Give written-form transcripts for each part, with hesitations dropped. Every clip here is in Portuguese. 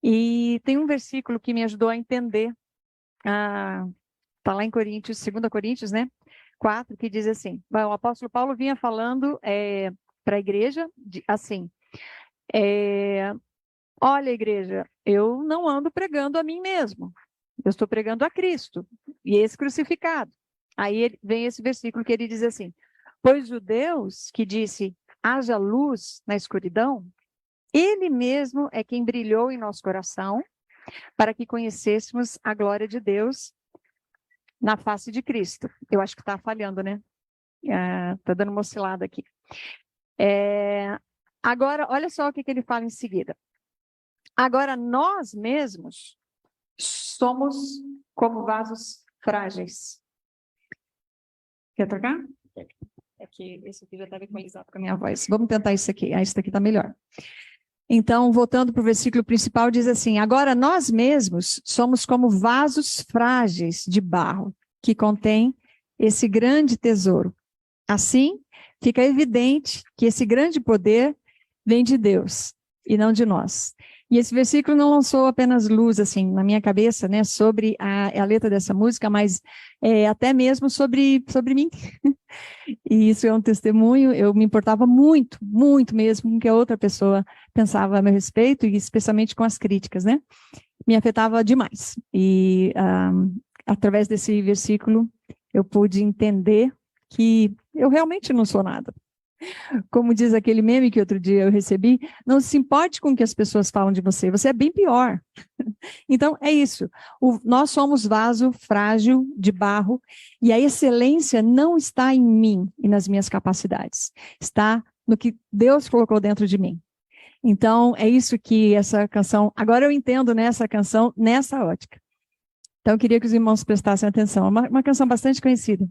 E tem um versículo que me ajudou a entender, está lá em Coríntios, 2 Coríntios, né? 4, que diz assim, o apóstolo Paulo vinha falando para a igreja, assim, olha, igreja, eu não ando pregando a mim mesmo, eu estou pregando a Cristo, e esse crucificado. Aí vem esse versículo que ele diz assim, pois o Deus que disse, haja luz na escuridão, ele mesmo é quem brilhou em nosso coração para que conhecêssemos a glória de Deus na face de Cristo. Eu acho que está falhando, né? Está dando uma oscilada aqui. Agora, olha só o que ele fala em seguida. Agora, nós mesmos somos como vasos frágeis. Quer trocar? É que esse aqui já estava equalizado com a minha voz. Vamos tentar isso aqui. Esse daqui está melhor. Então, voltando para o versículo principal, diz assim, agora nós mesmos somos como vasos frágeis de barro, que contém esse grande tesouro. Assim, fica evidente que esse grande poder vem de Deus e não de nós. E esse versículo não lançou apenas luz, assim, na minha cabeça, né, sobre a letra dessa música, mas até mesmo sobre mim. E isso é um testemunho, eu me importava muito, muito mesmo com o que a outra pessoa pensava a meu respeito, e especialmente com as críticas, né? Me afetava demais. E através desse versículo, eu pude entender que eu realmente não sou nada. Como diz aquele meme que outro dia eu recebi, não se importe com o que as pessoas falam de você, você é bem pior. Então, é isso. Nós somos vaso frágil de barro e a excelência não está em mim e nas minhas capacidades. Está no que Deus colocou dentro de mim. Então, é isso que essa canção... Agora eu entendo, né, essa canção nessa ótica. Então, eu queria que os irmãos prestassem atenção. É uma canção bastante conhecida.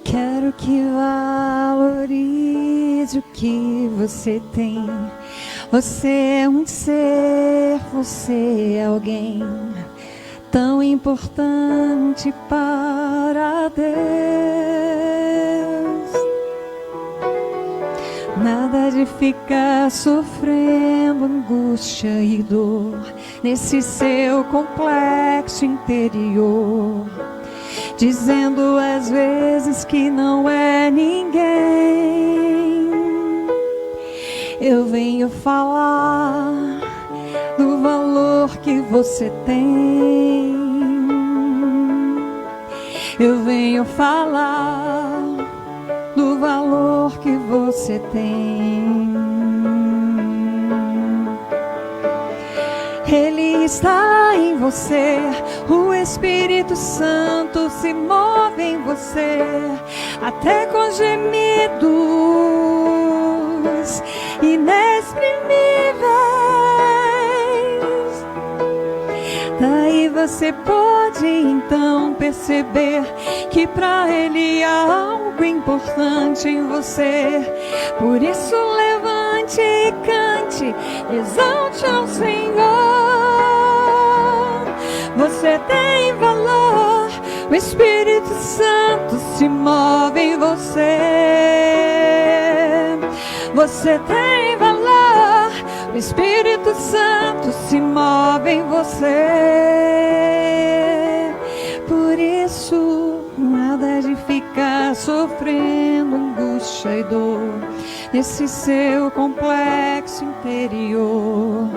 Quero que valorize o que você tem. Você é um ser, você é alguém tão importante para Deus. Nada de ficar sofrendo angústia e dor nesse seu complexo interior, dizendo às vezes que não é ninguém. Eu venho falar do valor que você tem. Eu venho falar do valor que você tem. Ele está em você, o Espírito Santo se move em você, até com gemidos inexprimíveis. Daí você pode então perceber que para Ele há algo importante em você. Por isso levante e cante, exalte ao Senhor. Você tem valor, o Espírito Santo se move em você. Você tem valor, o Espírito Santo se move em você. Por isso, nada de ficar sofrendo angústia e dor nesse seu complexo interior,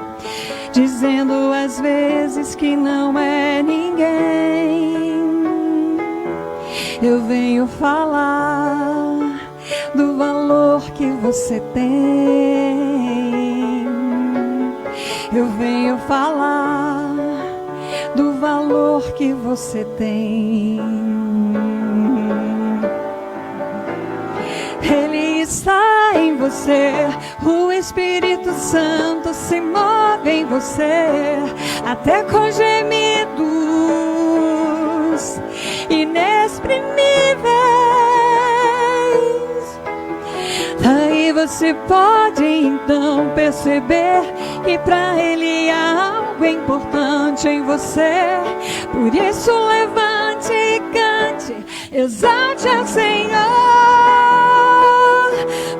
dizendo às vezes que não é ninguém. Eu venho falar do valor que você tem. Eu venho falar do valor que você tem. você. O Espírito Santo se move em você, até com gemidos inexprimíveis. Daí você pode então perceber que para Ele há algo importante em você. Por isso levante e cante, exalte ao Senhor.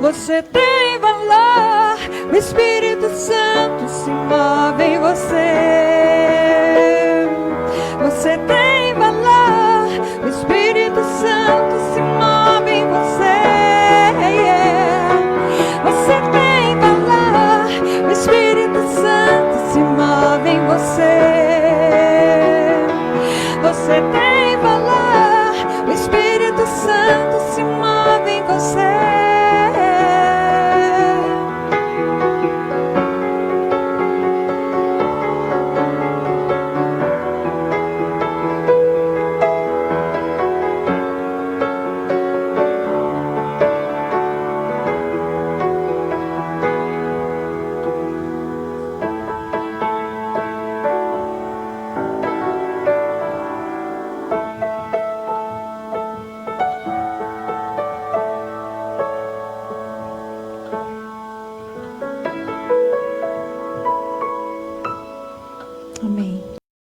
Você tem valor, o Espírito Santo se move em você. Você tem valor, o Espírito Santo se move em você. Você tem valor, o Espírito Santo se move em você. Você tem valor, o Espírito Santo se move em você.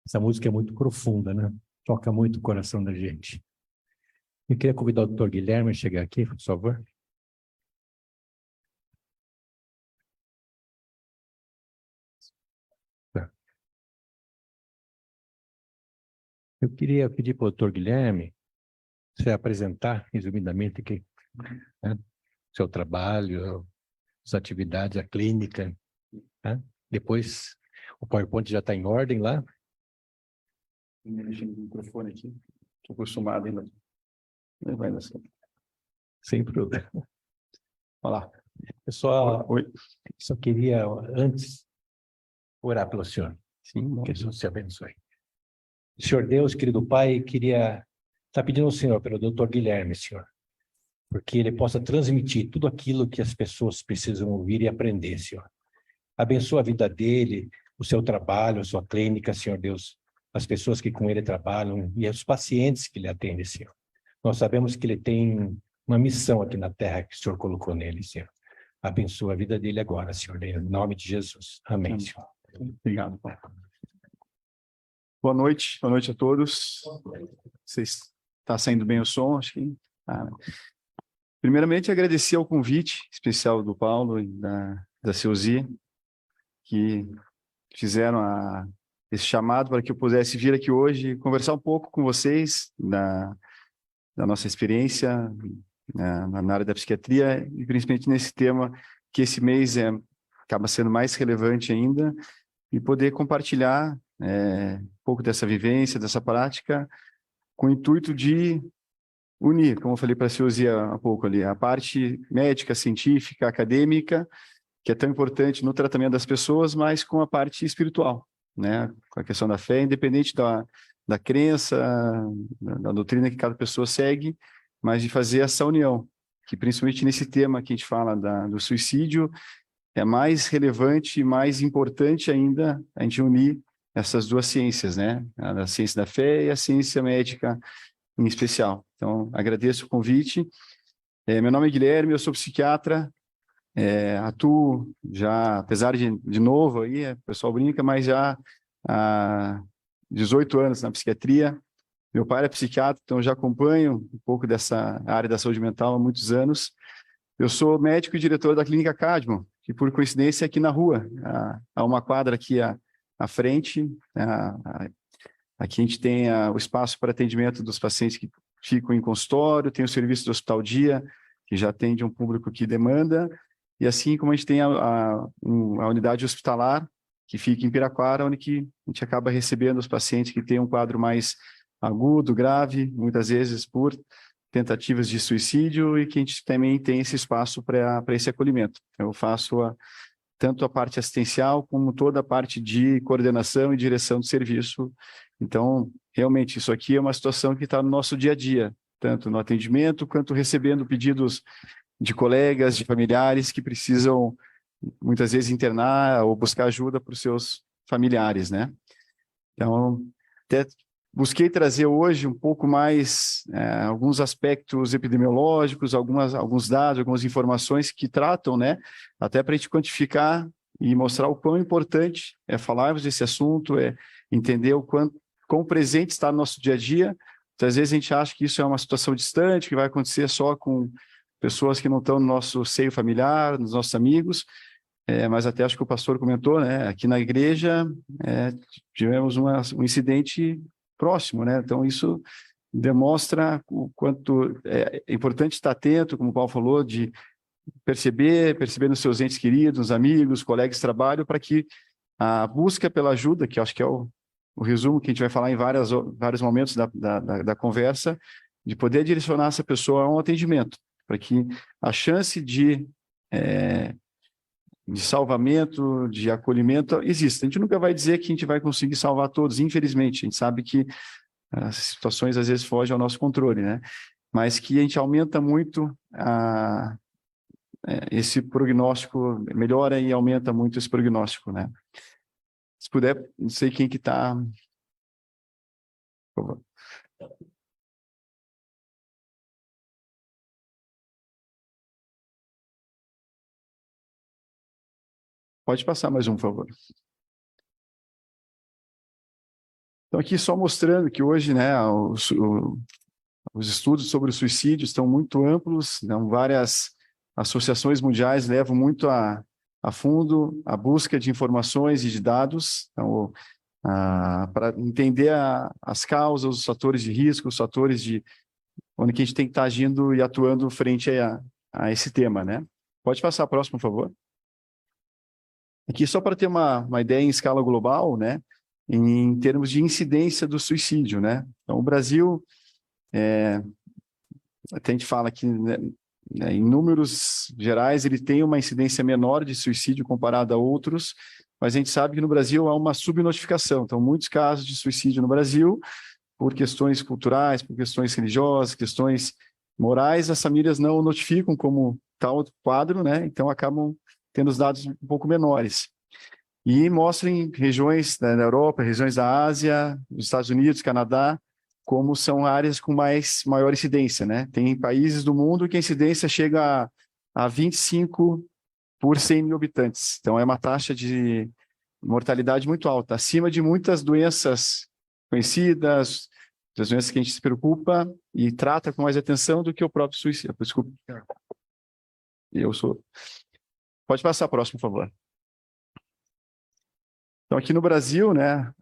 Essa música é muito profunda, né? Toca muito o coração da gente. Eu queria convidar o Dr. Guilherme a chegar aqui, por favor. Tá. Eu queria pedir para o Dr. Guilherme se apresentar, resumidamente, aqui, né? Seu trabalho, suas atividades, a clínica, né? Depois, o PowerPoint já está em ordem lá. Mexendo no microfone aqui. Estou acostumado ainda. Vai nessa. Sem problema. Olá. Eu só Oi. queria, antes, orar pelo senhor. Sim, que Jesus te abençoe. Senhor Deus, querido Pai, queria estar pedindo ao Senhor pelo Dr. Guilherme, Senhor, porque ele possa transmitir tudo aquilo que as pessoas precisam ouvir e aprender, Senhor. Abençoa a vida dele, o seu trabalho, a sua clínica, Senhor Deus, as pessoas que com ele trabalham e os pacientes que ele atende, Senhor. Nós sabemos que ele tem uma missão aqui na terra que o Senhor colocou nele, Senhor. Abençoa a vida dele agora, Senhor, em nome de Jesus. Amém, Senhor. Obrigado, Paulo. Boa noite a todos. Vocês está saindo bem o som? Acho que tá. Primeiramente, agradecer ao convite especial do Paulo e da Seuzi, que fizeram esse chamado para que eu pudesse vir aqui hoje e conversar um pouco com vocês da nossa experiência na área da psiquiatria e principalmente nesse tema que esse mês acaba sendo mais relevante ainda e poder compartilhar um pouco dessa vivência, dessa prática com o intuito de unir, como eu falei para a Seuzi há pouco ali, a parte médica, científica, acadêmica, que é tão importante no tratamento das pessoas, mas com a parte espiritual, né? Com a questão da fé, independente da crença, da doutrina que cada pessoa segue, mas de fazer essa união, que principalmente nesse tema que a gente fala do suicídio, é mais relevante e mais importante ainda a gente unir essas duas ciências, né? A ciência da fé e a ciência médica em especial. Então, agradeço o convite. Meu nome é Guilherme, eu sou psiquiatra, atuo já, apesar de novo aí, o pessoal brinca, mas já há 18 anos na psiquiatria. Meu pai é psiquiatra, então já acompanho um pouco dessa área da saúde mental há muitos anos. Eu sou médico e diretor da Clínica Cadmo, que por coincidência é aqui na rua, há uma quadra aqui à frente. Aqui a gente tem o espaço para atendimento dos pacientes que ficam em consultório, tem o serviço do Hospital Dia, que já atende um público que demanda, e assim como a gente tem a unidade hospitalar, que fica em Piraquara, onde que a gente acaba recebendo os pacientes que têm um quadro mais agudo, grave, muitas vezes por tentativas de suicídio, e que a gente também tem esse espaço para esse acolhimento. Eu faço tanto a parte assistencial, como toda a parte de coordenação e direção do serviço. Então, realmente, isso aqui é uma situação que está no nosso dia a dia, tanto no atendimento, quanto recebendo pedidos de colegas, de familiares que precisam, muitas vezes, internar ou buscar ajuda para os seus familiares, né? Então, até busquei trazer hoje um pouco mais alguns aspectos epidemiológicos, alguns dados, algumas informações que tratam, né? Até para a gente quantificar e mostrar o quão importante é falarmos desse assunto, é entender o quão presente está no nosso dia a dia. Muitas vezes a gente acha que isso é uma situação distante, que vai acontecer só com pessoas que não estão no nosso seio familiar, nos nossos amigos, mas até acho que o pastor comentou, né? Aqui na igreja tivemos um incidente próximo, né? Então isso demonstra o quanto é importante estar atento, como o Paulo falou, de perceber nos seus entes queridos, nos amigos, colegas de trabalho, para que a busca pela ajuda, que acho que é o resumo que a gente vai falar em vários momentos da conversa, de poder direcionar essa pessoa a um atendimento, para que a chance de salvamento, de acolhimento, existe. A gente nunca vai dizer que a gente vai conseguir salvar todos, infelizmente. A gente sabe que as situações às vezes fogem ao nosso controle, né? Mas que a gente aumenta muito esse prognóstico, melhora e aumenta muito esse prognóstico, né? Se puder, não sei quem que está... Por favor. Pode passar mais um, por favor. Então, aqui só mostrando que hoje, né, os estudos sobre o suicídio estão muito amplos, né, várias associações mundiais levam muito a fundo a busca de informações e de dados, então, para entender as causas, os fatores de risco, os fatores de onde que a gente tem que estar agindo e atuando frente a esse tema, né? Pode passar a próxima, por favor. Aqui só para ter uma ideia em escala global, né? Em termos de incidência do suicídio, né? Então, o Brasil, até a gente fala que, né, em números gerais, ele tem uma incidência menor de suicídio comparado a outros, mas a gente sabe que no Brasil há uma subnotificação. Então, muitos casos de suicídio no Brasil, por questões culturais, por questões religiosas, questões morais, as famílias não notificam como tal quadro, né? Então, acabam tendo os dados um pouco menores. E mostram em regiões da Europa, regiões da Ásia, dos Estados Unidos, Canadá, como são áreas com maior incidência, né? Tem países do mundo que a incidência chega a 25 por 100 mil habitantes. Então, é uma taxa de mortalidade muito alta, acima de muitas doenças conhecidas, das doenças que a gente se preocupa e trata com mais atenção do que o próprio suicídio. Desculpe. Pode passar a próxima, por favor. Então, aqui no Brasil, né,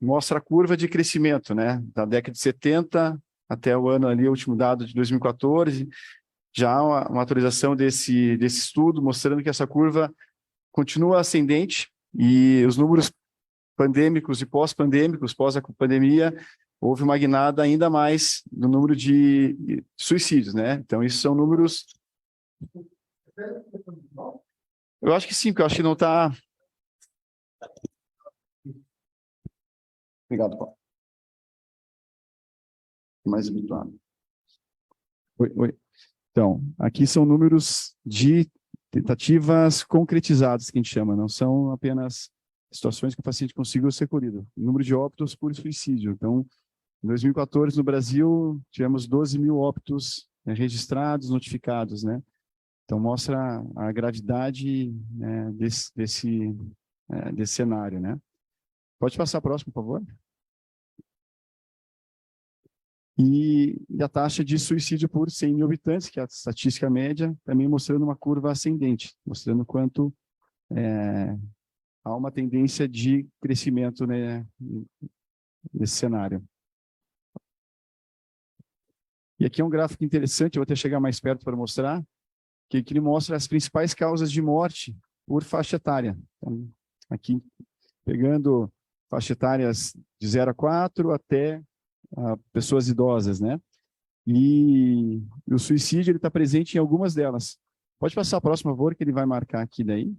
mostra a curva de crescimento, né, da década de 70 até o ano ali, o último dado de 2014, já há uma atualização desse estudo, mostrando que essa curva continua ascendente e os números pandêmicos e pós-pandêmicos, pós a pandemia, houve uma guinada ainda mais no número de suicídios, né? Então, isso são números... Eu acho que sim, porque eu acho que não está... Obrigado, Paulo. Mais habituado. Oi. Então, aqui são números de tentativas concretizadas, que a gente chama, não são apenas situações que o paciente conseguiu ser colhido. Número de óbitos por suicídio. Então, em 2014, no Brasil, tivemos 12 mil óbitos registrados, notificados, né? Então, mostra a gravidade, né, desse cenário, né? Pode passar a próxima, por favor. E a taxa de suicídio por 100 mil habitantes, que é a estatística média, também mostrando uma curva ascendente, mostrando quanto há uma tendência de crescimento, né, nesse cenário. E aqui é um gráfico interessante, eu vou até chegar mais perto para mostrar, que ele mostra as principais causas de morte por faixa etária. Então, aqui, pegando faixas etárias de 0 a 4 até pessoas idosas, né? E o suicídio ele está presente em algumas delas. Pode passar a próxima, por favor, que ele vai marcar aqui daí.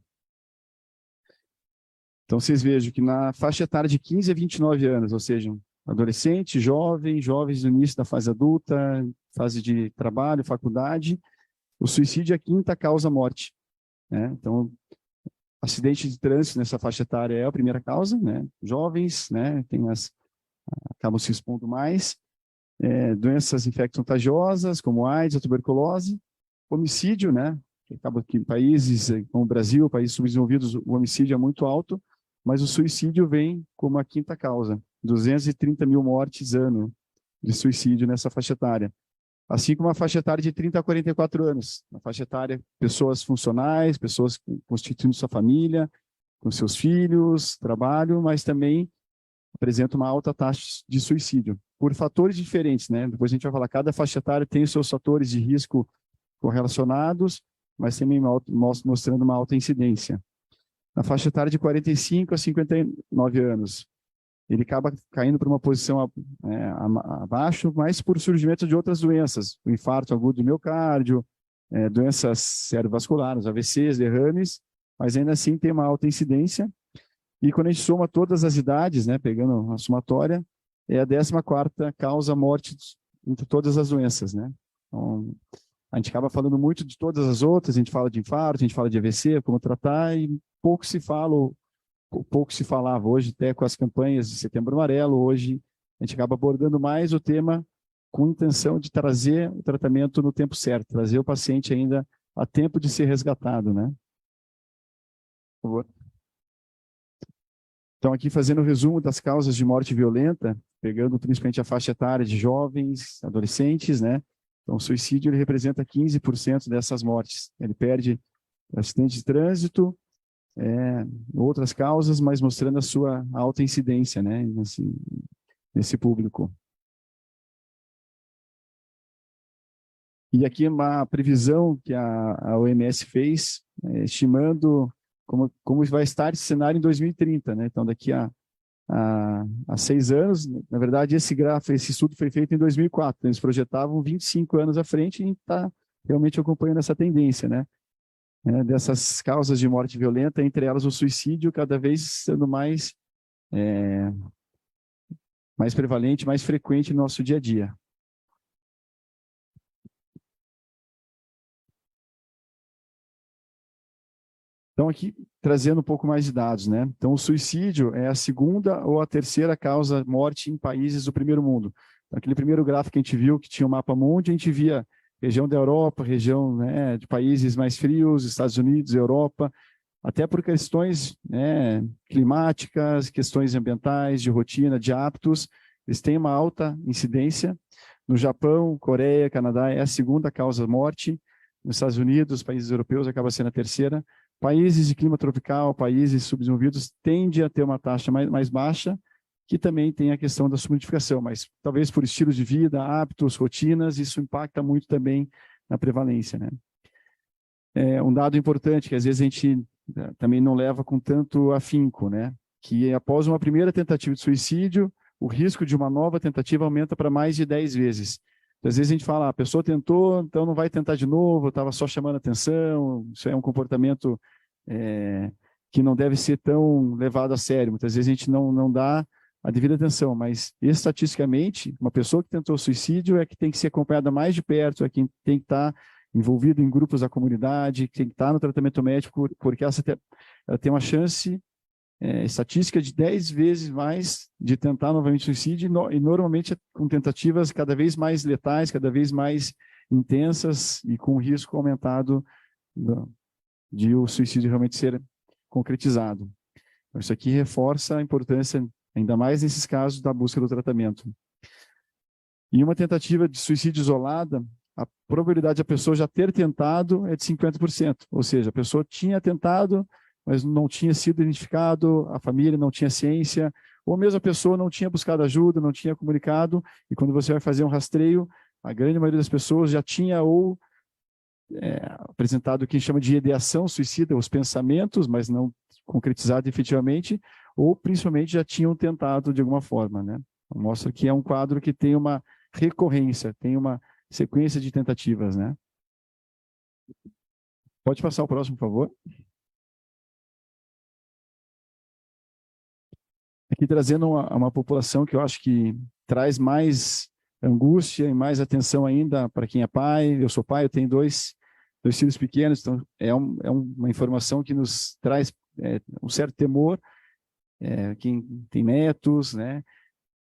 Então, vocês vejam que na faixa etária de 15 a 29 anos, ou seja, adolescente, jovens no início da fase adulta, fase de trabalho, faculdade, O suicídio é a quinta causa-morte, né? Então, acidente de trânsito nessa faixa etária é a primeira causa, né? Jovens, né? Acabam se expondo mais. Doenças infecto-contagiosas, como AIDS, a tuberculose. Homicídio, né? Acaba que em países como o Brasil, países subdesenvolvidos, o homicídio é muito alto, mas o suicídio vem como a quinta causa. 230 mil mortes ano de suicídio nessa faixa etária. Assim como a faixa etária de 30 a 44 anos. Na faixa etária, pessoas funcionais, pessoas constituindo sua família, com seus filhos, trabalho, mas também apresenta uma alta taxa de suicídio, por fatores diferentes, né? Depois a gente vai falar, cada faixa etária tem os seus fatores de risco correlacionados, mas também mostrando uma alta incidência. Na faixa etária de 45 a 59 anos, ele acaba caindo para uma posição abaixo, mas por surgimento de outras doenças, o infarto agudo do miocárdio, doenças cerebrovasculares, AVCs, derrames, mas ainda assim tem uma alta incidência. E quando a gente soma todas as idades, né, pegando a somatória, é a 14ª causa-morte entre todas as doenças, né? Então, a gente acaba falando muito de todas as outras, a gente fala de infarto, a gente fala de AVC, como tratar, e pouco se falava hoje, até com as campanhas de Setembro Amarelo, hoje a gente acaba abordando mais o tema com intenção de trazer o tratamento no tempo certo, trazer o paciente ainda a tempo de ser resgatado, né? Por favor. Então, aqui fazendo o resumo das causas de morte violenta, pegando principalmente a faixa etária de jovens, adolescentes, né? Então, o suicídio ele representa 15% dessas mortes. Ele perde acidente de trânsito, outras causas, mas mostrando a sua alta incidência, né? Nesse público. E aqui uma previsão que a OMS fez, estimando como vai estar esse cenário em 2030, né? Então, daqui a 6 anos, na verdade, esse estudo foi feito em 2004, eles projetavam 25 anos à frente e a gente está realmente acompanhando essa tendência, né? Dessas causas de morte violenta, entre elas o suicídio, cada vez sendo mais prevalente, mais frequente no nosso dia a dia. Então, aqui, trazendo um pouco mais de dados, né? Então, o suicídio é a segunda ou a terceira causa-morte em países do primeiro mundo. Então, aquele primeiro gráfico que a gente viu, que tinha o mapa mundi, a gente via região da Europa, região, né, de países mais frios, Estados Unidos, Europa, até por questões, né, climáticas, questões ambientais, de rotina, de hábitos, eles têm uma alta incidência. No Japão, Coreia, Canadá, é a segunda causa-morte. Nos Estados Unidos, países europeus, acaba sendo a terceira. Países de clima tropical, países subdesenvolvidos, tendem a ter uma taxa mais baixa, que também tem a questão da subnotificação, mas talvez por estilos de vida, hábitos, rotinas, isso impacta muito também na prevalência, né? Um dado importante, que às vezes a gente também não leva com tanto afinco, né? Que após uma primeira tentativa de suicídio, o risco de uma nova tentativa aumenta para mais de 10 vezes. Então, às vezes a gente fala, a pessoa tentou, então não vai tentar de novo, estava só chamando atenção, isso é um comportamento que não deve ser tão levado a sério. Muitas vezes a gente não dá a devida atenção, mas estatisticamente, uma pessoa que tentou suicídio é que tem que ser acompanhada mais de perto, é quem tem que estar envolvido em grupos da comunidade, que tem que estar no tratamento médico, porque ela tem uma chance estatística de 10 vezes mais de tentar novamente suicídio, e normalmente com tentativas cada vez mais letais, cada vez mais intensas e com risco aumentado de o suicídio realmente ser concretizado. Então, isso aqui reforça a importância, ainda mais nesses casos, da busca do tratamento. Em uma tentativa de suicídio isolada, a probabilidade da pessoa já ter tentado é de 50%, ou seja, a pessoa tinha tentado, mas não tinha sido identificado, a família não tinha ciência, ou mesmo a pessoa não tinha buscado ajuda, não tinha comunicado, e quando você vai fazer um rastreio, a grande maioria das pessoas já tinha apresentado o que a gente chama de ideação suicida, os pensamentos, mas não concretizado efetivamente, ou principalmente já tinham tentado de alguma forma, né? Mostra que é um quadro que tem uma recorrência, tem uma sequência de tentativas, né? Pode passar o próximo, por favor. Aqui trazendo uma população que eu acho que traz mais angústia e mais atenção ainda para quem é pai. Eu sou pai, eu tenho dois dois filhos pequenos, então é uma informação que nos traz um certo temor, quem tem netos, né?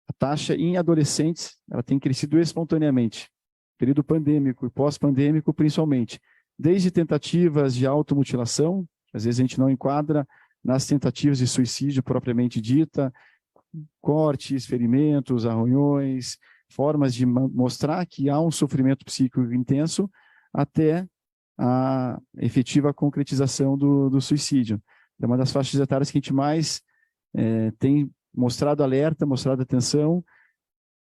A taxa em adolescentes, ela tem crescido espontaneamente, período pandêmico e pós-pandêmico principalmente, desde tentativas de automutilação, que às vezes a gente não enquadra nas tentativas de suicídio propriamente dita, cortes, ferimentos, arranhões, formas de mostrar que há um sofrimento psíquico intenso, até a efetiva concretização do suicídio. É uma das faixas etárias que a gente mais tem mostrado alerta, mostrado atenção.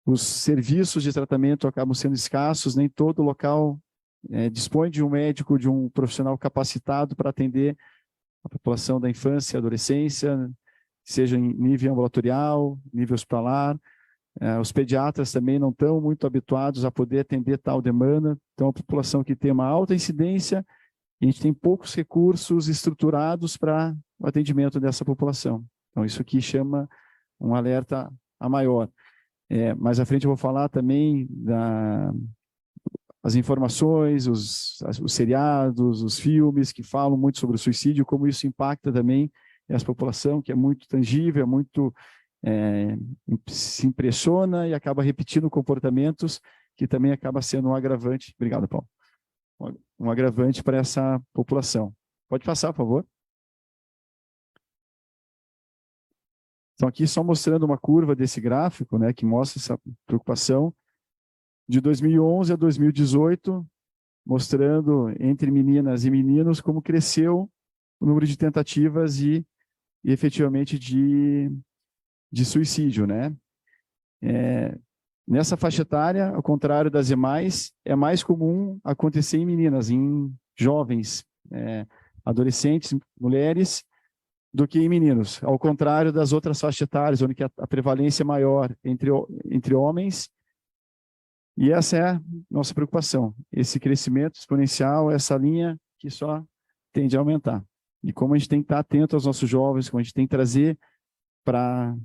Os serviços de tratamento acabam sendo escassos, nem todo local dispõe de um médico, de um profissional capacitado para atender a população da infância e adolescência, seja em nível ambulatorial, nível hospitalar. Os pediatras também não estão muito habituados a poder atender tal demanda. Então, a população que tem uma alta incidência, a gente tem poucos recursos estruturados para o atendimento dessa população. Então, isso aqui chama um alerta a maior. Mais à frente eu vou falar também as informações, os seriados, os filmes que falam muito sobre o suicídio, como isso impacta também essa população, que é muito tangível, se impressiona e acaba repetindo comportamentos que também acaba sendo um agravante. Obrigado, Paulo. Um agravante para essa população. Pode passar, por favor. Então, aqui só mostrando uma curva desse gráfico, né, que mostra essa preocupação de 2011 a 2018, mostrando entre meninas e meninos como cresceu o número de tentativas e efetivamente de suicídio, né? Nessa faixa etária, ao contrário das demais, é mais comum acontecer em meninas, em jovens, adolescentes, mulheres, do que em meninos, ao contrário das outras faixas etárias, onde a prevalência é maior entre homens, e essa é a nossa preocupação, esse crescimento exponencial, essa linha que só tende a aumentar. E como a gente tem que estar atento aos nossos jovens, como a gente tem que trazer para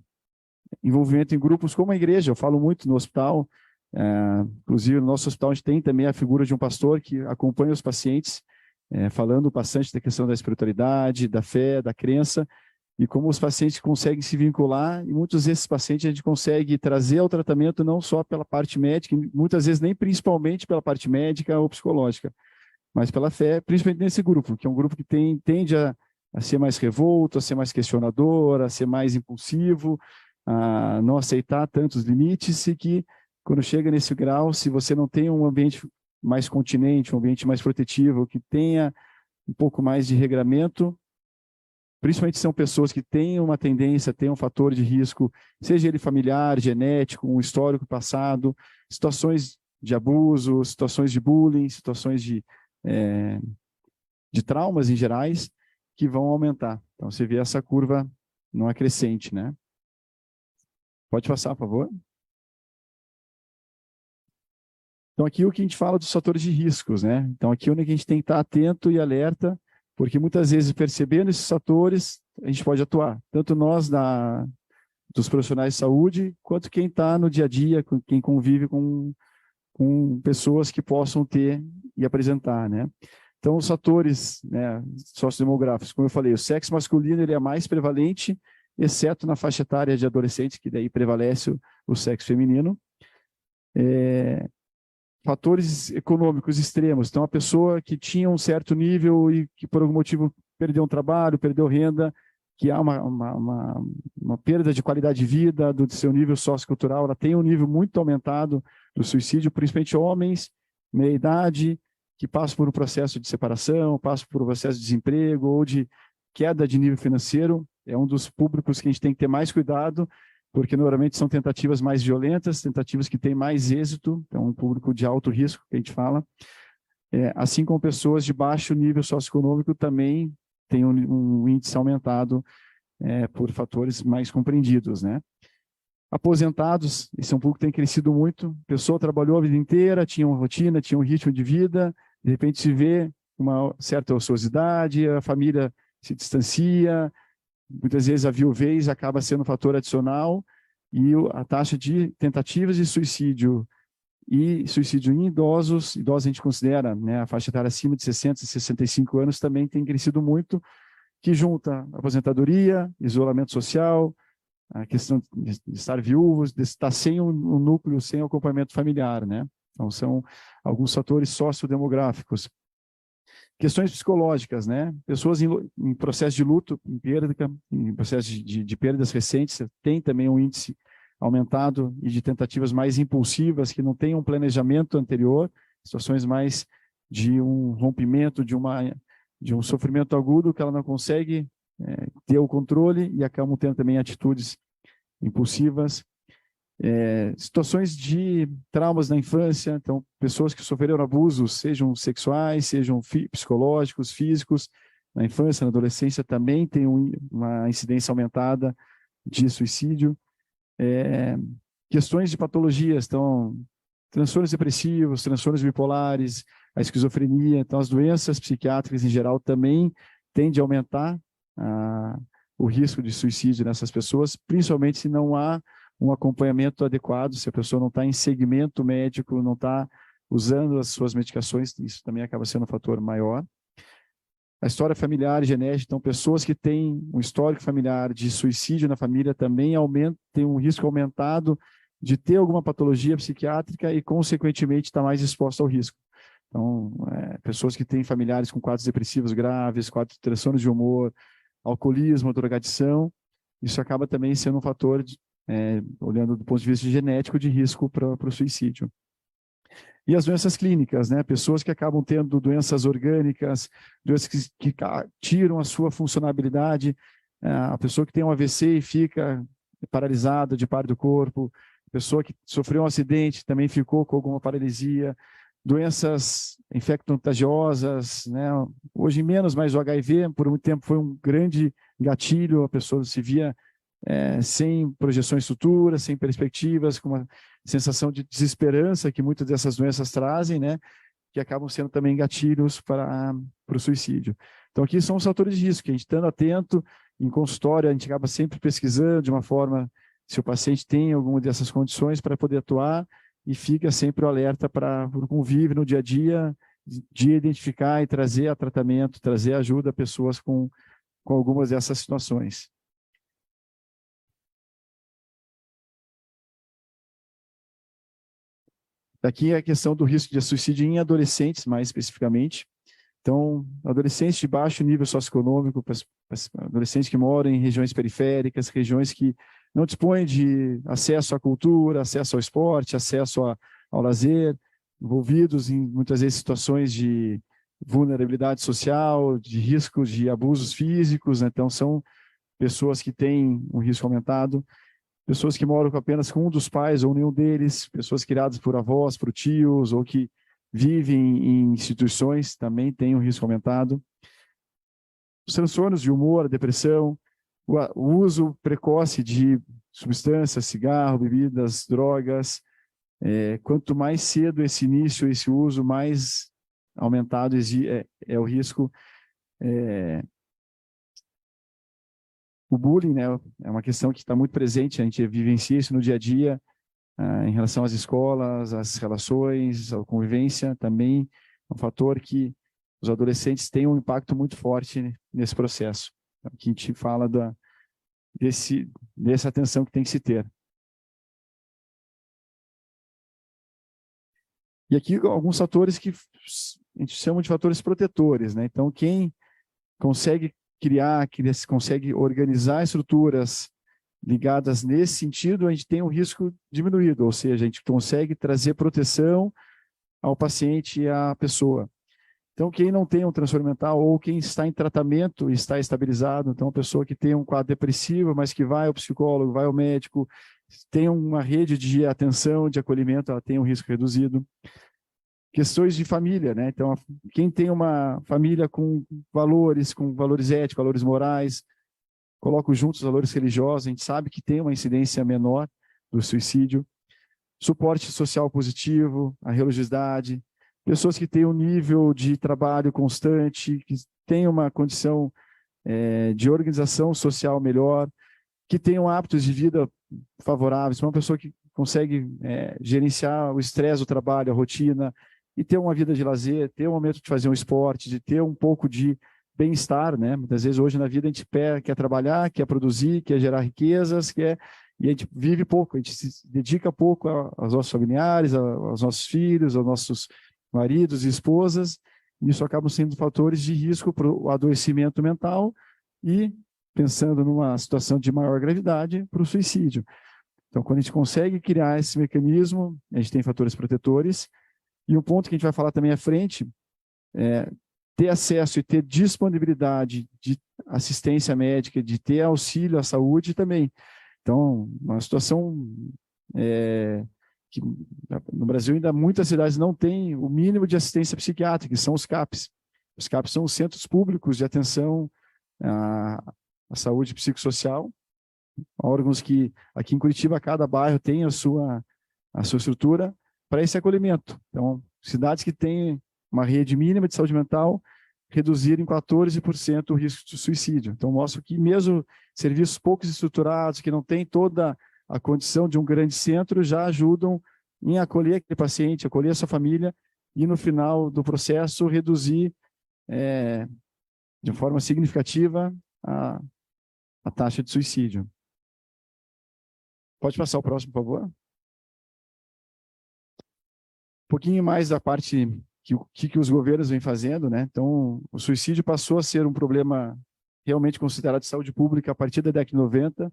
envolvimento em grupos como a igreja, eu falo muito no hospital, inclusive no nosso hospital a gente tem também a figura de um pastor que acompanha os pacientes, falando bastante da questão da espiritualidade, da fé, da crença, e como os pacientes conseguem se vincular, e muitos desses pacientes a gente consegue trazer ao tratamento não só pela parte médica, muitas vezes nem principalmente pela parte médica ou psicológica, mas pela fé, principalmente nesse grupo, que é um grupo que tende a ser mais revolto, a ser mais questionador, a ser mais impulsivo, a não aceitar tantos limites, e que quando chega nesse grau, se você não tem um ambiente mais continente, um ambiente mais protetivo, que tenha um pouco mais de regramento, principalmente são pessoas que têm uma tendência, têm um fator de risco, seja ele familiar, genético, um histórico passado, situações de abuso, situações de bullying, situações de traumas em gerais, que vão aumentar. Então, você vê essa curva não crescente, né? Pode passar, por favor. Então, aqui o que a gente fala dos fatores de riscos, né? Então, aqui onde a gente tem que estar atento e alerta, porque muitas vezes, percebendo esses fatores, a gente pode atuar. Tanto nós, dos profissionais de saúde, quanto quem está no dia a dia, quem convive com pessoas que possam ter e apresentar, né? Então, os fatores, né, sociodemográficos, como eu falei, o sexo masculino ele é mais prevalente, exceto na faixa etária de adolescentes, que daí prevalece o sexo feminino. Fatores econômicos extremos. Então, a pessoa que tinha um certo nível e que por algum motivo perdeu um trabalho, perdeu renda, que há uma perda de qualidade de vida do seu nível sociocultural, ela tem um nível muito aumentado do suicídio, principalmente homens, meia-idade, que passam por um processo de separação, passam por um processo de desemprego ou de queda de nível financeiro. É um dos públicos que a gente tem que ter mais cuidado, porque normalmente são tentativas mais violentas, tentativas que têm mais êxito, então um público de alto risco que a gente fala. Assim como pessoas de baixo nível socioeconômico também têm um índice aumentado por fatores mais compreendidos, né? Aposentados, esse é um público que tem crescido muito, a pessoa trabalhou a vida inteira, tinha uma rotina, tinha um ritmo de vida, de repente se vê uma certa ociosidade, a família se distancia, muitas vezes a viuvez acaba sendo um fator adicional e a taxa de tentativas de suicídio E suicídio em idosos a gente considera, né, a faixa etária acima de 60 e 65 anos também tem crescido muito, que junta aposentadoria, isolamento social, a questão de estar viúvos, de estar sem um núcleo, sem acompanhamento familiar, né? Então, são alguns fatores sociodemográficos. Questões psicológicas, né? Pessoas em processo de luto, em perda, em processo de perdas recentes, tem também um índice aumentado e de tentativas mais impulsivas, que não têm um planejamento anterior, situações mais de um rompimento, de um sofrimento agudo que ela não consegue ter o controle e acabam tendo também atitudes impulsivas. Situações de traumas na infância, então pessoas que sofreram abusos, sejam sexuais, sejam psicológicos, físicos, na infância, na adolescência também tem uma incidência aumentada de suicídio. Questões de patologias, então transtornos depressivos, transtornos bipolares, a esquizofrenia, então as doenças psiquiátricas em geral também tendem a aumentar o risco de suicídio nessas pessoas, principalmente se não há um acompanhamento adequado, se a pessoa não está em segmento médico, não está usando as suas medicações, isso também acaba sendo um fator maior. A história familiar e genética, então pessoas que têm um histórico familiar de suicídio na família também tem um risco aumentado de ter alguma patologia psiquiátrica e, consequentemente, está mais exposta ao risco. Então, pessoas que têm familiares com quadros depressivos graves, quadros de transtornos de humor, alcoolismo, drogadição, isso acaba também sendo um fator, olhando do ponto de vista genético, de risco para o suicídio. E as doenças clínicas, né? Pessoas que acabam tendo doenças orgânicas, doenças que tiram a sua funcionalidade, a pessoa que tem um AVC e fica paralisada de parte do corpo, pessoa que sofreu um acidente também ficou com alguma paralisia, doenças infecto-contagiosas, né? Hoje menos, mas o HIV por muito tempo foi um grande gatilho, a pessoa se via sem projeções futuras, sem perspectivas, com uma sensação de desesperança que muitas dessas doenças trazem, né? Que acabam sendo também gatilhos para o suicídio. Então, aqui são os fatores de risco, que a gente estando atento, em consultório, a gente acaba sempre pesquisando de uma forma, se o paciente tem alguma dessas condições para poder atuar, e fica sempre o alerta para o convívio no dia a dia, de identificar e trazer a tratamento, trazer ajuda a pessoas com algumas dessas situações. Daqui a questão do risco de suicídio em adolescentes, mais especificamente. Então, adolescentes de baixo nível socioeconômico, adolescentes que moram em regiões periféricas, regiões que não dispõem de acesso à cultura, acesso ao esporte, acesso ao lazer, envolvidos em, muitas vezes, situações de vulnerabilidade social, de risco de abusos físicos, né? Então, são pessoas que têm um risco aumentado. Pessoas que moram apenas com um dos pais ou nenhum deles, pessoas criadas por avós, por tios, ou que vivem em instituições, também têm um risco aumentado. Os transtornos de humor, a depressão, o uso precoce de substâncias, cigarro, bebidas, drogas. Quanto mais cedo esse início, esse uso, mais aumentado é o risco. O bullying, né, é uma questão que está muito presente, a gente vivencia isso no dia a dia, em relação às escolas, às relações, à convivência, também é um fator que os adolescentes têm um impacto muito forte nesse processo. Aqui a gente fala dessa atenção que tem que se ter. E aqui alguns fatores que a gente chama de fatores protetores, né? Então, quem consegue consegue organizar estruturas ligadas nesse sentido, a gente tem um risco diminuído, ou seja, a gente consegue trazer proteção ao paciente e à pessoa. Então, quem não tem um transtorno mental ou quem está em tratamento e está estabilizado, então, a pessoa que tem um quadro depressivo, mas que vai ao psicólogo, vai ao médico, tem uma rede de atenção, de acolhimento, ela tem um risco reduzido. Questões de família, né? Então, quem tem uma família com valores éticos, valores morais, coloco juntos os valores religiosos, a gente sabe que tem uma incidência menor do suicídio. Suporte social positivo, a religiosidade, pessoas que têm um nível de trabalho constante, que têm uma condição de organização social melhor, que tenham hábitos de vida favoráveis, para uma pessoa que consegue gerenciar o estresse do trabalho, a rotina, e ter uma vida de lazer, ter um momento de fazer um esporte, de ter um pouco de bem-estar, né? Muitas vezes hoje na vida a gente quer trabalhar, quer produzir, quer gerar riquezas, e a gente vive pouco, a gente se dedica pouco aos nossos familiares, aos nossos filhos, aos nossos maridos e esposas, e isso acaba sendo fatores de risco para o adoecimento mental e, pensando numa situação de maior gravidade, para o suicídio. Então, quando a gente consegue criar esse mecanismo, a gente tem fatores protetores, e um ponto que a gente vai falar também à frente é ter acesso e ter disponibilidade de assistência médica, de ter auxílio à saúde também. Então, uma situação que no Brasil ainda muitas cidades não têm o mínimo de assistência psiquiátrica, que são os CAPs. Os CAPs são os Centros Públicos de Atenção à Saúde Psicossocial, órgãos que aqui em Curitiba cada bairro tem a sua estrutura para esse acolhimento. Então, cidades que têm uma rede mínima de saúde mental reduzir em 14% o risco de suicídio. Então, mostra que mesmo serviços pouco estruturados, que não têm toda a condição de um grande centro, já ajudam em acolher aquele paciente, acolher a sua família e, no final do processo, reduzir de forma significativa a taxa de suicídio. Pode passar o próximo, por favor? Um pouquinho mais da parte que os governos vêm fazendo, né? Então, o suicídio passou a ser um problema realmente considerado de saúde pública a partir da década de 90.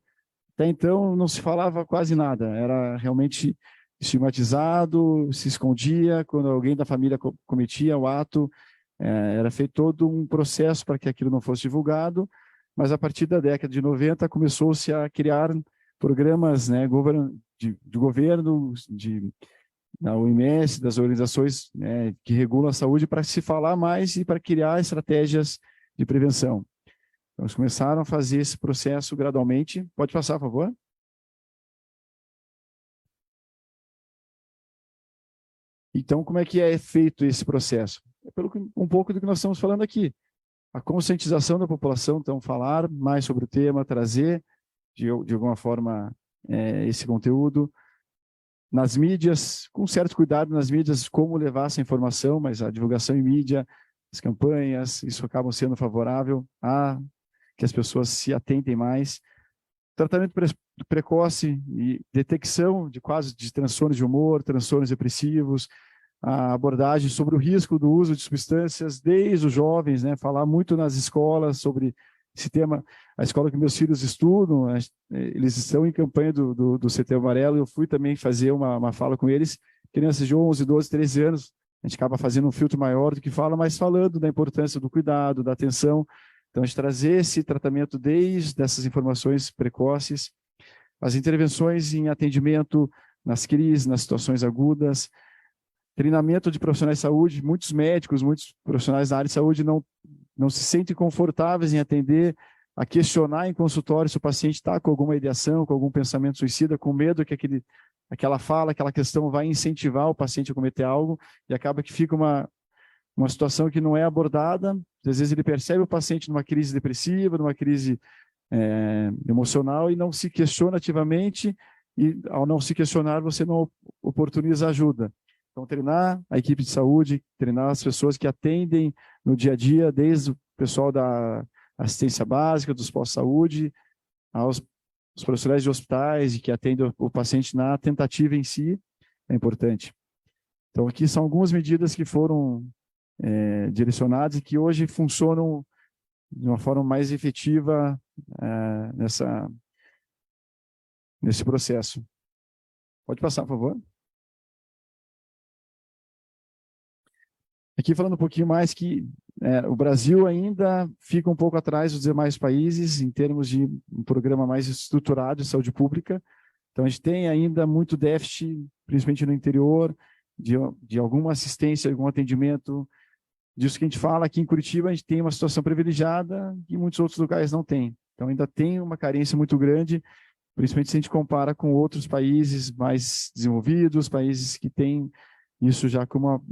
Até então, não se falava quase nada. Era realmente estigmatizado, se escondia. Quando alguém da família cometia o ato, era feito todo um processo para que aquilo não fosse divulgado. Mas, a partir da década de 90, começou-se a criar programas, né, de governo, da OMS, das organizações, né, que regulam a saúde, para se falar mais e para criar estratégias de prevenção. Então, eles começaram a fazer esse processo gradualmente. Pode passar, por favor? Então, como é que é feito esse processo? Um pouco do que nós estamos falando aqui. A conscientização da população, então, falar mais sobre o tema, trazer, de alguma forma, esse conteúdo. Nas mídias, com certo cuidado nas mídias, como levar essa informação, mas a divulgação em mídia, as campanhas, isso acaba sendo favorável a que as pessoas se atentem mais. Tratamento precoce e detecção de quadros de transtornos de humor, transtornos depressivos, a abordagem sobre o risco do uso de substâncias desde os jovens, né? Falar muito nas escolas sobre esse tema. A escola que meus filhos estudam, eles estão em campanha do Setembro Amarelo, eu fui também fazer uma fala com eles, crianças de 11, 12, 13 anos, a gente acaba fazendo um filtro maior do que fala, mas falando da importância do cuidado, da atenção. Então, a gente trazer esse tratamento desde essas informações precoces, as intervenções em atendimento nas crises, nas situações agudas, treinamento de profissionais de saúde, muitos médicos, muitos profissionais da área de saúde não se sentem confortáveis em atender, a questionar em consultório se o paciente está com alguma ideação, com algum pensamento suicida, com medo que aquela fala, aquela questão vai incentivar o paciente a cometer algo, e acaba que fica uma situação que não é abordada. Às vezes ele percebe o paciente numa crise depressiva, numa crise emocional, e não se questiona ativamente, e ao não se questionar, você não oportuniza ajuda. Então, treinar a equipe de saúde, treinar as pessoas que atendem no dia a dia, desde o pessoal da assistência básica, dos pós-saúde, aos profissionais de hospitais e que atendem o paciente na tentativa em si, é importante. Então, aqui são algumas medidas que foram direcionadas e que hoje funcionam de uma forma mais efetiva nesse processo. Pode passar, por favor. Aqui falando um pouquinho mais que o Brasil ainda fica um pouco atrás dos demais países em termos de um programa mais estruturado de saúde pública. Então, a gente tem ainda muito déficit, principalmente no interior, de alguma assistência, algum atendimento. Disso que a gente fala, aqui em Curitiba, a gente tem uma situação privilegiada que muitos outros lugares não têm. Então, ainda tem uma carência muito grande, principalmente se a gente compara com outros países mais desenvolvidos, países que têm isso já como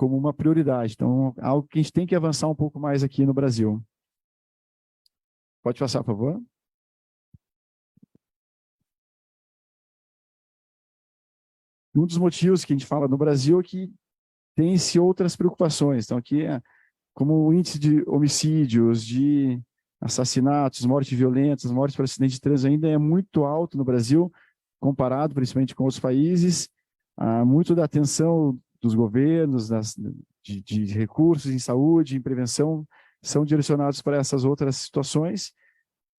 uma prioridade. Então, algo que a gente tem que avançar um pouco mais aqui no Brasil. Pode passar, por favor. Um dos motivos que a gente fala no Brasil é que tem-se outras preocupações. Então, aqui, como o índice de homicídios, de assassinatos, mortes violentas, mortes por acidente de trânsito ainda é muito alto no Brasil, comparado principalmente com outros países. Muito da atenção dos governos, de recursos em saúde, em prevenção, são direcionados para essas outras situações,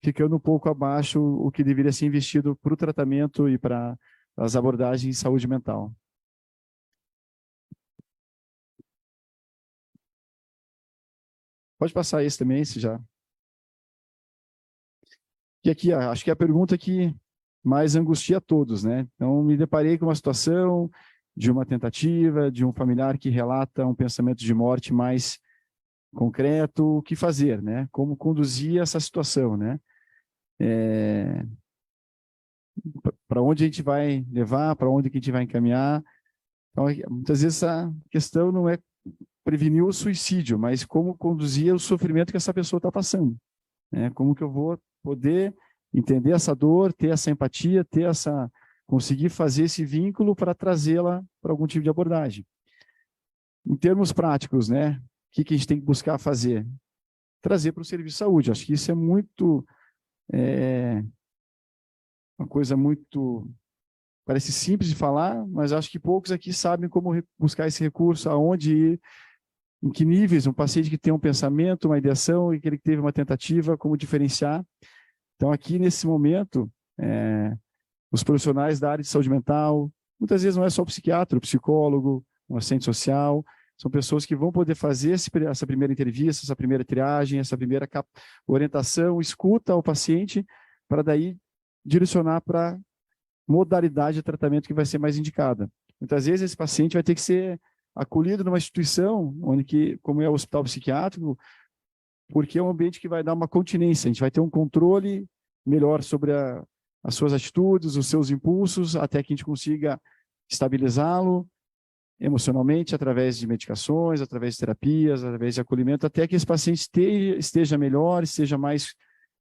ficando um pouco abaixo o que deveria ser investido para o tratamento e para as abordagens de saúde mental. Pode passar esse também, se já. E aqui, acho que é a pergunta que mais angustia a todos, né? Então, me deparei com uma situação de uma tentativa, de um familiar que relata um pensamento de morte mais concreto, o que fazer, né? Como conduzir essa situação, né? Para onde a gente vai levar, para onde que a gente vai encaminhar. Então, muitas vezes a questão não é prevenir o suicídio, mas como conduzir o sofrimento que essa pessoa está passando, né? Como que eu vou poder entender essa dor, ter essa empatia, conseguir fazer esse vínculo para trazê-la para algum tipo de abordagem. Em termos práticos, né? O que a gente tem que buscar fazer? Trazer para o serviço de saúde. Acho que isso é muito, uma coisa muito, parece simples de falar, mas acho que poucos aqui sabem como buscar esse recurso, aonde ir, em que níveis, um paciente que tem um pensamento, uma ideação, e que ele teve uma tentativa, como diferenciar. Então, aqui nesse momento, os profissionais da área de saúde mental, muitas vezes não é só o psiquiatra, o psicólogo, um assistente social, são pessoas que vão poder fazer essa primeira entrevista, essa primeira triagem, essa primeira orientação, escuta ao paciente, para daí direcionar para modalidade de tratamento que vai ser mais indicada. Muitas vezes esse paciente vai ter que ser acolhido numa instituição, como é o hospital psiquiátrico, porque é um ambiente que vai dar uma continência, a gente vai ter um controle melhor sobre as suas atitudes, os seus impulsos, até que a gente consiga estabilizá-lo emocionalmente, através de medicações, através de terapias, através de acolhimento, até que esse paciente esteja melhor, esteja mais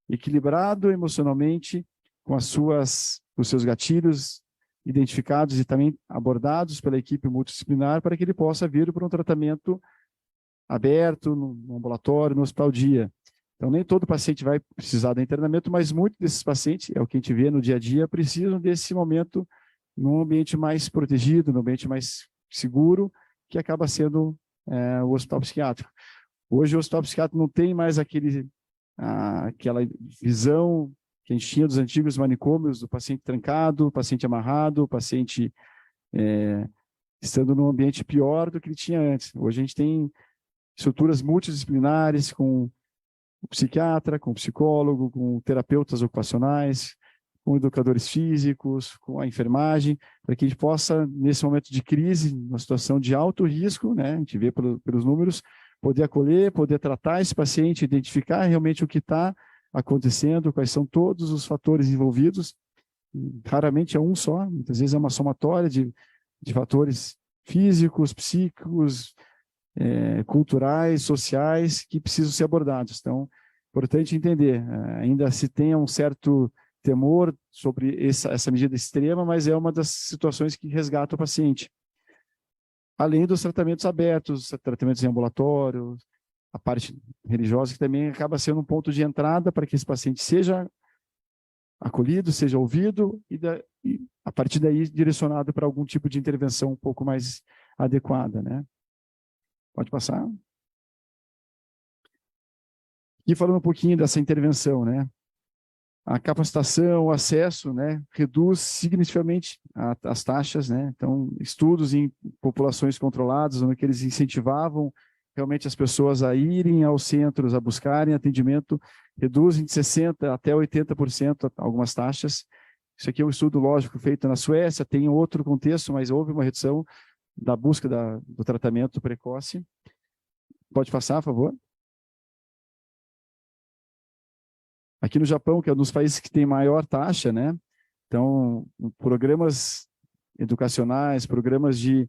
equilibrado emocionalmente, com os seus gatilhos identificados e também abordados pela equipe multidisciplinar, para que ele possa vir para um tratamento aberto, no ambulatório, no hospital dia. Então, nem todo paciente vai precisar de internamento, mas muitos desses pacientes, é o que a gente vê no dia a dia, precisam desse momento num ambiente mais protegido, num ambiente mais seguro, que acaba sendo o hospital psiquiátrico. Hoje, o hospital psiquiátrico não tem mais aquela visão que a gente tinha dos antigos manicômios, do paciente trancado, o paciente amarrado, o paciente estando num ambiente pior do que ele tinha antes. Hoje a gente tem estruturas multidisciplinares com o psiquiatra, com o psicólogo, com terapeutas ocupacionais, com educadores físicos, com a enfermagem, para que a gente possa, nesse momento de crise, uma situação de alto risco, né, a gente vê pelos números, poder acolher, poder tratar esse paciente, identificar realmente o que está acontecendo, quais são todos os fatores envolvidos. Raramente é um só, muitas vezes é uma somatória de fatores físicos, psíquicos, culturais, sociais, que precisam ser abordados. Então, importante entender, ainda se tenha um certo temor sobre essa medida extrema, mas é uma das situações que resgata o paciente. Além dos tratamentos abertos, tratamentos em ambulatório, a parte religiosa, que também acaba sendo um ponto de entrada para que esse paciente seja acolhido, seja ouvido, e a partir daí direcionado para algum tipo de intervenção um pouco mais adequada, né? Pode passar. E falando um pouquinho dessa intervenção, né? A capacitação, o acesso, né, reduz significativamente as taxas, né? Então, estudos em populações controladas, onde eles incentivavam realmente as pessoas a irem aos centros, a buscarem atendimento, reduzem de 60% até 80% algumas taxas. Isso aqui é um estudo lógico feito na Suécia, tem outro contexto, mas houve uma redução da busca do tratamento precoce. Pode passar, por favor. Aqui no Japão, que é um dos países que tem maior taxa, né? Então, programas educacionais, programas de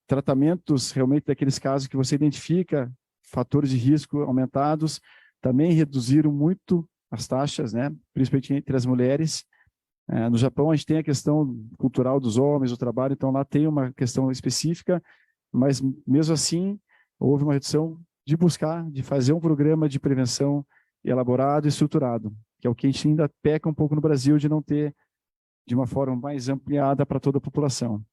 tratamentos realmente daqueles casos que você identifica fatores de risco aumentados, também reduziram muito as taxas, né? Principalmente entre as mulheres. No Japão, a gente tem a questão cultural dos homens, o trabalho, então lá tem uma questão específica, mas mesmo assim, houve uma redução de buscar, de fazer um programa de prevenção elaborado e estruturado, que é o que a gente ainda peca um pouco no Brasil de não ter de uma forma mais ampliada para toda a população.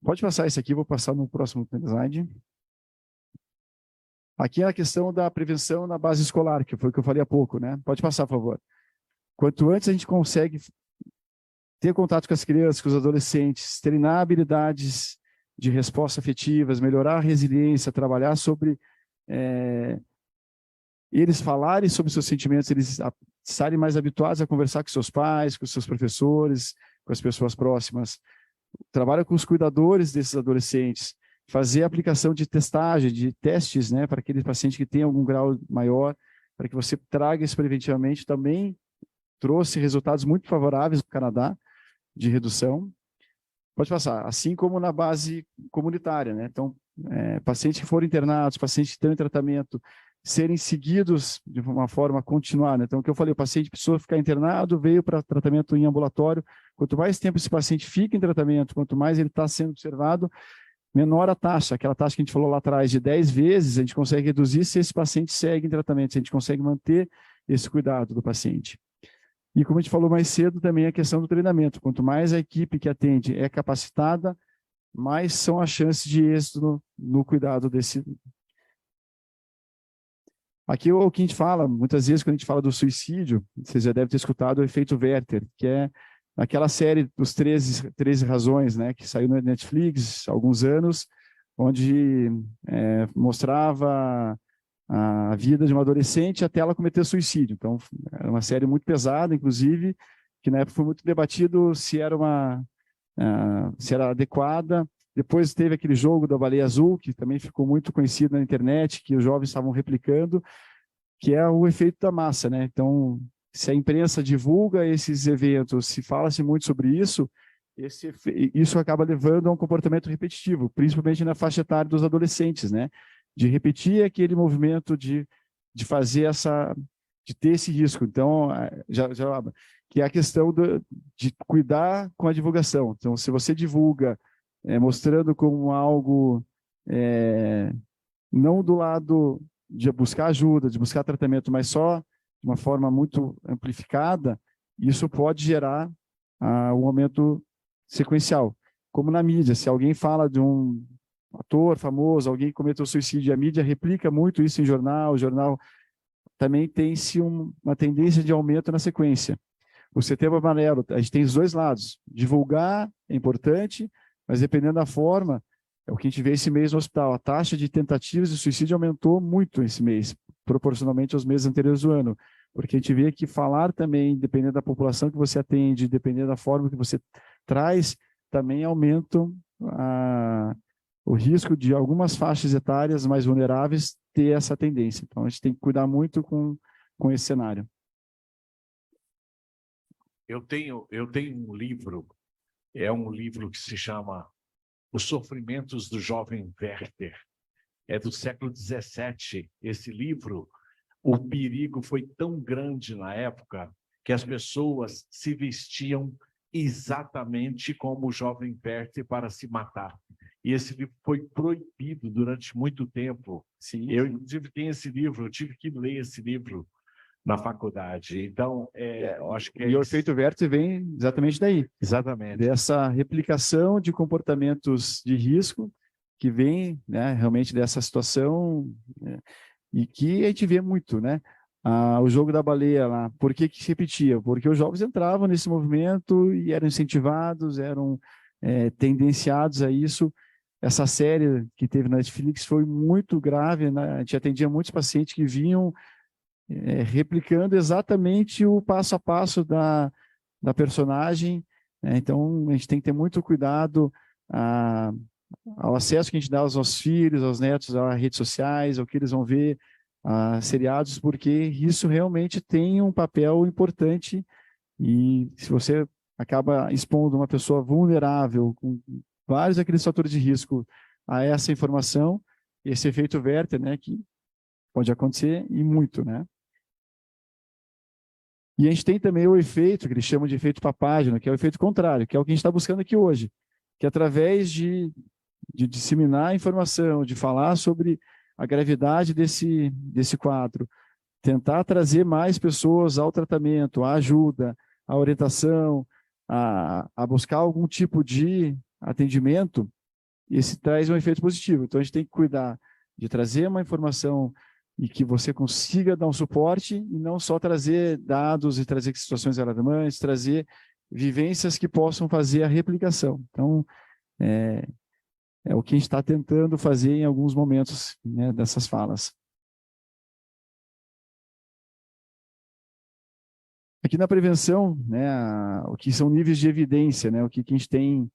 Pode passar esse aqui, vou passar no próximo slide. Aqui é a questão da prevenção na base escolar, que foi o que eu falei há pouco, né? Pode passar, por favor. Quanto antes a gente consegue ter contato com as crianças, com os adolescentes, treinar habilidades de resposta afetivas, melhorar a resiliência, trabalhar sobre eles falarem sobre seus sentimentos, eles estarem mais habituados a conversar com seus pais, com seus professores, com as pessoas próximas. Trabalha com os cuidadores desses adolescentes, fazer a aplicação de testagem, de testes, né, para aquele paciente que tem algum grau maior, para que você traga isso preventivamente. Também trouxe resultados muito favoráveis no Canadá de redução. Pode passar. Assim como na base comunitária, né? Então, pacientes que foram internados, pacientes que estão em tratamento, serem seguidos de uma forma continuada. Então, o que eu falei, o paciente precisou ficar internado, veio para tratamento em ambulatório. Quanto mais tempo esse paciente fica em tratamento, quanto mais ele está sendo observado, menor a taxa. Aquela taxa que a gente falou lá atrás de 10 vezes, a gente consegue reduzir se esse paciente segue em tratamento, se a gente consegue manter esse cuidado do paciente. E como a gente falou mais cedo, também a questão do treinamento. Quanto mais a equipe que atende é capacitada, mais são as chances de êxito no cuidado desse. Aqui o que a gente fala, muitas vezes quando a gente fala do suicídio, vocês já devem ter escutado o efeito Werther, que é aquela série dos 13 razões, né, que saiu no Netflix há alguns anos, onde mostrava a vida de uma adolescente até ela cometer suicídio. Então, era uma série muito pesada, inclusive, que na época foi muito debatido se era adequada. Depois teve aquele jogo da baleia azul, que também ficou muito conhecido na internet, que os jovens estavam replicando, que é o efeito da massa, né? Então, se a imprensa divulga esses eventos, se fala-se muito sobre isso, isso acaba levando a um comportamento repetitivo, principalmente na faixa etária dos adolescentes, né? De repetir aquele movimento de fazer de ter esse risco. Então, que é a questão de cuidar com a divulgação. Então, se você divulga mostrando como algo não do lado de buscar ajuda, de buscar tratamento, mas só de uma forma muito amplificada, isso pode gerar um aumento sequencial. Como na mídia, se alguém fala de um ator famoso, alguém que cometeu suicídio, a mídia replica muito isso em jornal, o jornal também tem-se uma tendência de aumento na sequência. O Setembro Amarelo, a gente tem os dois lados. Divulgar é importante, mas dependendo da forma, é o que a gente vê esse mês no hospital. A taxa de tentativas de suicídio aumentou muito esse mês, proporcionalmente aos meses anteriores do ano. Porque a gente vê que falar também, dependendo da população que você atende, dependendo da forma que você traz, também aumenta o risco de algumas faixas etárias mais vulneráveis ter essa tendência. Então, a gente tem que cuidar muito com esse cenário. Eu tenho um livro, é um livro que se chama Os Sofrimentos do Jovem Werther. É do século XVII. Esse livro, o perigo foi tão grande na época que as pessoas se vestiam exatamente como o jovem Werther para se matar. E esse livro foi proibido durante muito tempo. Sim. Eu, inclusive, tenho esse livro, eu tive que ler esse livro na faculdade. Então, eu acho que o efeito Werther vem exatamente daí. Exatamente. Dessa replicação de comportamentos de risco que vem, né, realmente dessa situação, né, e que a gente vê muito, né? O jogo da baleia lá, por que se repetia? Porque os jovens entravam nesse movimento e eram incentivados, eram tendenciados a isso. Essa série que teve na Netflix foi muito grave, né? A gente atendia muitos pacientes que vinham replicando exatamente o passo a passo da personagem, né? Então, a gente tem que ter muito cuidado ao acesso que a gente dá aos nossos filhos, aos netos, às redes sociais, ao que eles vão ver, seriados, porque isso realmente tem um papel importante e se você acaba expondo uma pessoa vulnerável, com vários daqueles fatores de risco a essa informação, esse efeito Werther, né, que pode acontecer e muito, né? E a gente tem também o efeito, que eles chamam de efeito papágeno, que é o efeito contrário, que é o que a gente está buscando aqui hoje, que através de disseminar a informação, de falar sobre a gravidade desse quadro, tentar trazer mais pessoas ao tratamento, à ajuda, à orientação, a buscar algum tipo de atendimento, esse traz um efeito positivo. Então, a gente tem que cuidar de trazer uma informação e que você consiga dar um suporte, e não só trazer dados e trazer situações alarmantes, trazer vivências que possam fazer a replicação. Então, é o que a gente está tentando fazer em alguns momentos, né, dessas falas. Aqui na prevenção, né, o que são níveis de evidência, né, o que a gente tem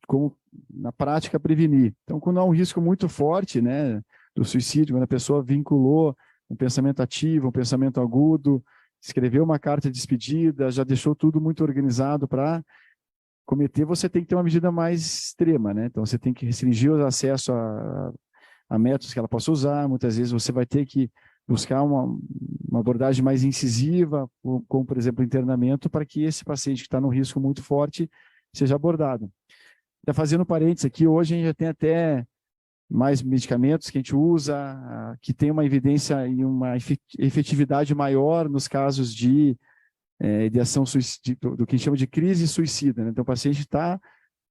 como na prática prevenir. Então, quando há um risco muito forte, né, do suicídio, quando a pessoa vinculou um pensamento ativo, um pensamento agudo, escreveu uma carta de despedida, já deixou tudo muito organizado para cometer, você tem que ter uma medida mais extrema, né? Então, você tem que restringir o acesso a métodos que ela possa usar. Muitas vezes você vai ter que buscar uma abordagem mais incisiva, como, por exemplo, internamento, para que esse paciente que está num risco muito forte seja abordado. Está fazendo parênteses aqui, hoje a gente já tem até mais medicamentos que a gente usa, que tem uma evidência e uma efetividade maior nos casos de ideação suicida, do que a gente chama de crise suicida, né? Então, o paciente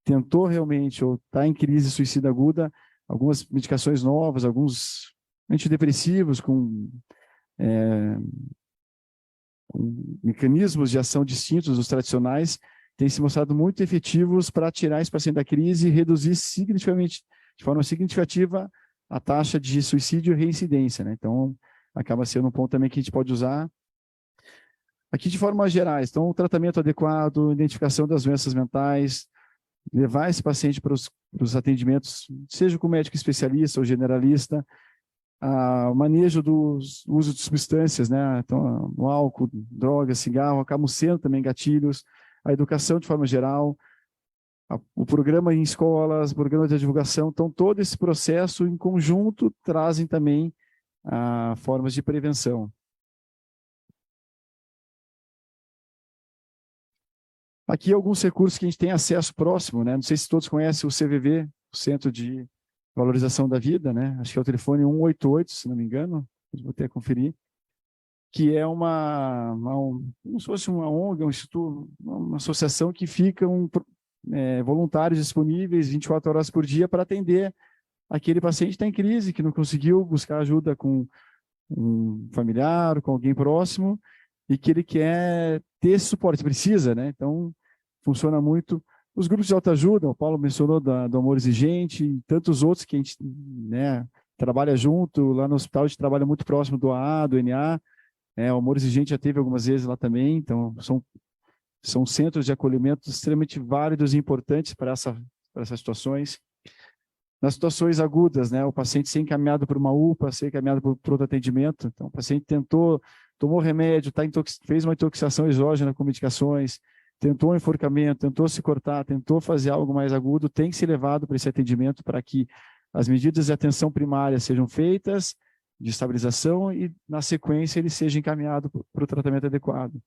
tentou realmente, ou está em crise suicida aguda, algumas medicações novas, alguns antidepressivos com mecanismos de ação distintos dos tradicionais, têm se mostrado muito efetivos para tirar esse paciente da crise e reduzir significativamente, de forma significativa, a taxa de suicídio e reincidência, né? Então, acaba sendo um ponto também que a gente pode usar. Aqui, de forma geral, então, o tratamento adequado, identificação das doenças mentais, levar esse paciente para os atendimentos, seja com médico especialista ou generalista, o manejo do uso de substâncias, né? Então, o álcool, drogas, cigarro, acabam sendo também gatilhos, a educação de forma geral, o programa em escolas, o programa de divulgação. Então, todo esse processo em conjunto trazem também formas de prevenção. Aqui alguns recursos que a gente tem acesso próximo, né? Não sei se todos conhecem o CVV, o Centro de Valorização da Vida, né? Acho que é o telefone 188, se não me engano, vou até conferir, que é como se fosse uma ONG, um instituto, uma associação que ficam voluntários disponíveis 24 horas por dia para atender aquele paciente que está em crise, que não conseguiu buscar ajuda com um familiar, com alguém próximo, e que ele quer ter esse suporte, precisa, né? Então, funciona muito. Os grupos de autoajuda, o Paulo mencionou do Amor Exigente, e tantos outros que a gente, né, trabalha junto, lá no hospital a gente trabalha muito próximo do AA, do NA, o Amor Exigente já teve algumas vezes lá também, então são centros de acolhimento extremamente válidos e importantes para essas situações. Nas situações agudas, né, o paciente ser encaminhado para uma UPA, ser encaminhado para outro atendimento, então o paciente tomou remédio, fez uma intoxicação exógena com medicações, tentou um enforcamento, tentou se cortar, tentou fazer algo mais agudo, tem que ser levado para esse atendimento para que as medidas de atenção primária sejam feitas, de estabilização, e na sequência ele seja encaminhado para o tratamento adequado.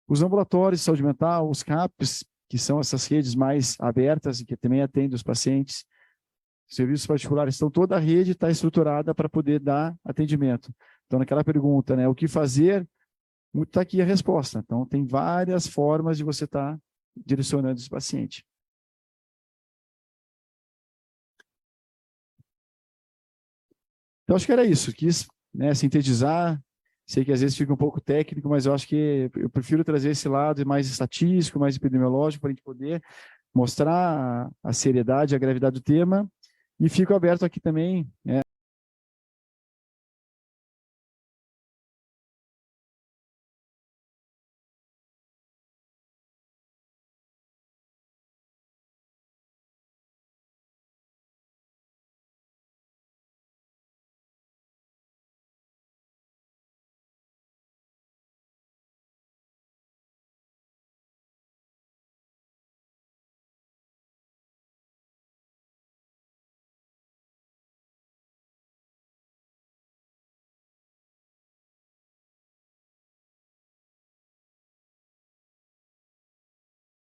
Os ambulatórios de saúde mental, os CAPs, que são essas redes mais abertas e que também atendem os pacientes, serviços particulares, então toda a rede está estruturada para poder dar atendimento. Então, naquela pergunta, né, o que fazer, está aqui a resposta. Então, tem várias formas de você estar direcionando esse paciente. Então, acho que era isso. Quis, né, sintetizar. Sei que às vezes fica um pouco técnico, mas eu acho que eu prefiro trazer esse lado mais estatístico, mais epidemiológico, para a gente poder mostrar a seriedade, a gravidade do tema. E fico aberto aqui também, né,